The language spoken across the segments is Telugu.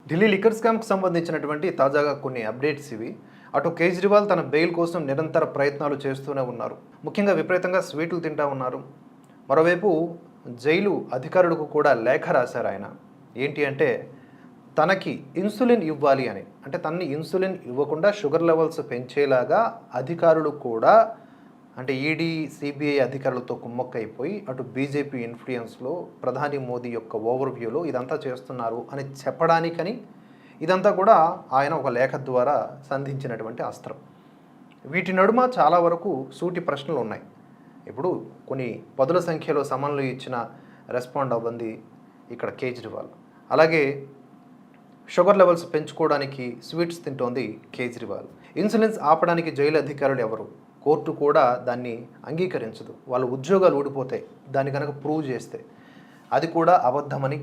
ఢిల్లీ లిక్కర్ స్కామ్కి సంబంధించినటువంటి తాజాగా కొన్ని అప్డేట్స్ ఇవి. అటు కేజ్రీవాల్ తన బెయిల్ కోసం నిరంతర ప్రయత్నాలు చేస్తూనే ఉన్నారు. ముఖ్యంగా విపరీతంగా స్వీట్లు తింటా ఉన్నారు. మరోవైపు జైలు అధికారులకు కూడా లేఖ రాశారు ఆయన. ఏంటి అంటే తనకి ఇన్సులిన్ ఇవ్వాలి అని. అంటే తనని ఇన్సులిన్ ఇవ్వకుండా షుగర్ లెవెల్స్ పెంచేలాగా అధికారులు కూడా అంటే ఈడీ, సిబిఐ అధికారులతో కుమ్మక్కైపోయి అటు బీజేపీ ఇన్ఫ్లుయెన్స్లో ప్రధాని మోదీ యొక్క ఓవర్వ్యూలో ఇదంతా చేస్తున్నారు అని చెప్పడానికని ఇదంతా కూడా ఆయన ఒక లేఖ ద్వారా సంధించినటువంటి అస్త్రం. వీటి నడుమ చాలా వరకు సూటి ప్రశ్నలు ఉన్నాయి. ఇప్పుడు కొన్ని పదుల సంఖ్యలో సమన్లు ఇచ్చిన రెస్పాండ్ అవ్వంది ఇక్కడ కేజ్రీవాల్. అలాగే షుగర్ లెవెల్స్ పెంచుకోవడానికి స్వీట్స్ తింటోంది కేజ్రీవాల్. ఇన్సులిన్స్ ఆపడానికి జైలు అధికారులు ఎవరు? కోర్టు కూడా దాన్ని అంగీకరించదు. వాళ్ళ ఉద్యోగాలు ఊడిపోతాయి దాన్ని కనుక ప్రూవ్ చేస్తే. అది కూడా అబద్ధమని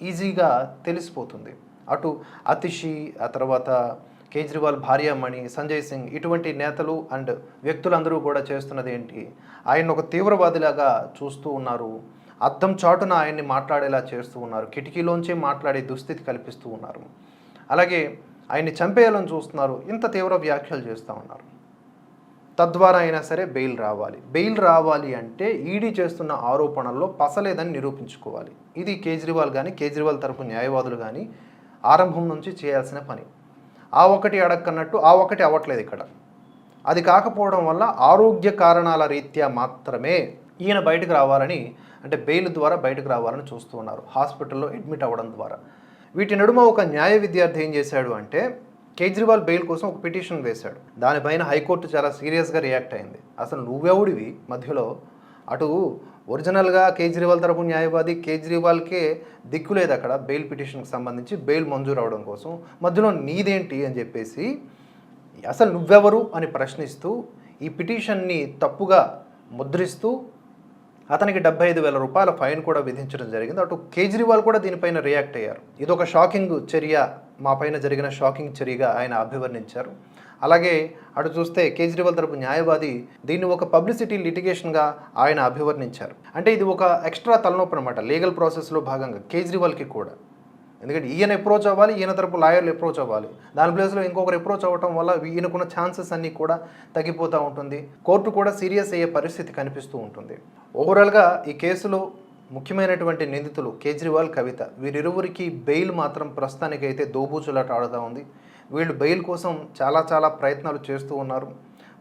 ఈజీగా తెలిసిపోతుంది. అటు అతిషి, ఆ తర్వాత కేజ్రీవాల్ భార్యామణి, సంజయ్ సింగ్ ఇటువంటి నేతలు అండ్ వ్యక్తులందరూ కూడా చేస్తున్నది ఏంటి? ఆయన ఒక తీవ్రవాదిలాగా చూస్తూ ఉన్నారు. అద్దం చాటున ఆయన్ని మాట్లాడేలా చేస్తూ ఉన్నారు. కిటికీలోంచే మాట్లాడే దుస్థితి కల్పిస్తూ ఉన్నారు. అలాగే ఆయన్ని చంపేయాలని చూస్తున్నారు. ఇంత తీవ్ర వ్యాఖ్యలు చేస్తూ ఉన్నారు. తద్వారా అయినా సరే బెయిల్ రావాలి అంటే ఈడీ చేస్తున్న ఆరోపణల్లో పసలేదని నిరూపించుకోవాలి. ఇది కేజ్రీవాల్ కానీ కేజ్రీవాల్ తరపు న్యాయవాదులు కానీ ఆరంభం నుంచి చేయాల్సిన పని. ఆ ఒకటి అడక్కన్నట్టు ఆ ఒకటి అవ్వట్లేదు ఇక్కడ. అది కాకపోవడం వల్ల ఆరోగ్య కారణాల రీత్యా మాత్రమే ఈయన బయటకు రావాలని, అంటే బెయిల్ ద్వారా బయటకు రావాలని చూస్తూ ఉన్నారు, హాస్పిటల్లో అడ్మిట్ అవ్వడం ద్వారా. వీటి నడుమ ఒక న్యాయ విద్యార్థి ఏం చేశాడు అంటే కేజ్రీవాల్ బెయిల్ కోసం ఒక పిటిషన్ వేశాడు. దానిపైన హైకోర్టు చాలా సీరియస్గా రియాక్ట్ అయింది. అసలు నువ్వెవడివి మధ్యలో? అటు ఒరిజినల్గా కేజ్రీవాల్ తరపు న్యాయవాది కేజ్రీవాల్కే దిక్కు లేదు అక్కడ బెయిల్ పిటిషన్కి సంబంధించి బెయిల్ మంజూరు అవడం కోసం. మధ్యలో నీదేంటి అని చెప్పేసి అసలు నువ్వెవరు అని ప్రశ్నిస్తూ ఈ పిటిషన్ని తప్పుగా ముద్రిస్తూ అతనికి 75,000 రూపాయల ఫైన్ కూడా విధించడం జరిగింది. అటు కేజ్రీవాల్ కూడా దీనిపైన రియాక్ట్ అయ్యారు. ఇదొక షాకింగ్ చర్య, మా పైన జరిగిన షాకింగ్ చర్యగా ఆయన అభివర్ణించారు. అలాగే అటు చూస్తే కేజ్రీవాల్ తరపు న్యాయవాది దీన్ని ఒక పబ్లిసిటీ లిటిగేషన్గా ఆయన అభివర్ణించారు. అంటే ఇది ఒక ఎక్స్ట్రా తలనొప్పి అనమాట లీగల్ ప్రాసెస్లో భాగంగా కేజ్రీవాల్కి కూడా. ఎందుకంటే ఈయన అప్రోచ్ అవ్వాలి, ఈయన తరపు లాయర్లు అప్రోచ్ అవ్వాలి. దాని ప్లేస్లో ఇంకొకరు అప్రోచ్ అవ్వటం వల్ల ఈయనకున్న ఛాన్సెస్ అన్నీ కూడా తగ్గిపోతూ ఉంటుంది. కోర్టు కూడా సీరియస్ అయ్యే పరిస్థితి కనిపిస్తూ ఉంటుంది. ఓవరాల్గా ఈ కేసులో ముఖ్యమైనటువంటి నిందితులు కేజ్రీవాల్, కవిత, వీరిరువురికి బెయిల్ మాత్రం ప్రస్తుతానికైతే దోబూచులాట ఆడుతూ ఉంది. వీళ్ళు బెయిల్ కోసం చాలా ప్రయత్నాలు చేస్తూ ఉన్నారు.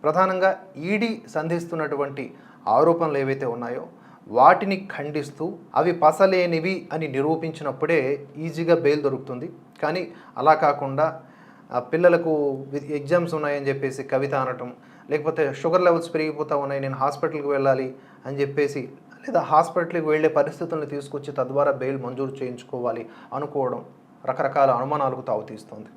ప్రధానంగా ఈడీ సంధిస్తున్నటువంటి ఆరోపణలు ఏవైతే ఉన్నాయో వాటిని ఖండిస్తూ అవి పసలేనివి అని నిరూపించినప్పుడే ఈజీగా బెయిల్ దొరుకుతుంది. కానీ అలా కాకుండా పిల్లలకు ఎగ్జామ్స్ ఉన్నాయని చెప్పేసి కవిత అనటం, లేకపోతే షుగర్ లెవెల్స్ పెరిగిపోతూ ఉన్నాయి, నేను హాస్పిటల్కి వెళ్ళాలి అని చెప్పేసి, లేదా హాస్పిటల్కి వెళ్ళే పరిస్థితులను తీసుకొచ్చి తద్వారా బెయిల్ మంజూరు చేయించుకోవాలి అనుకోవడం రకరకాల అనుమానాలకు తావుతీస్తుంది.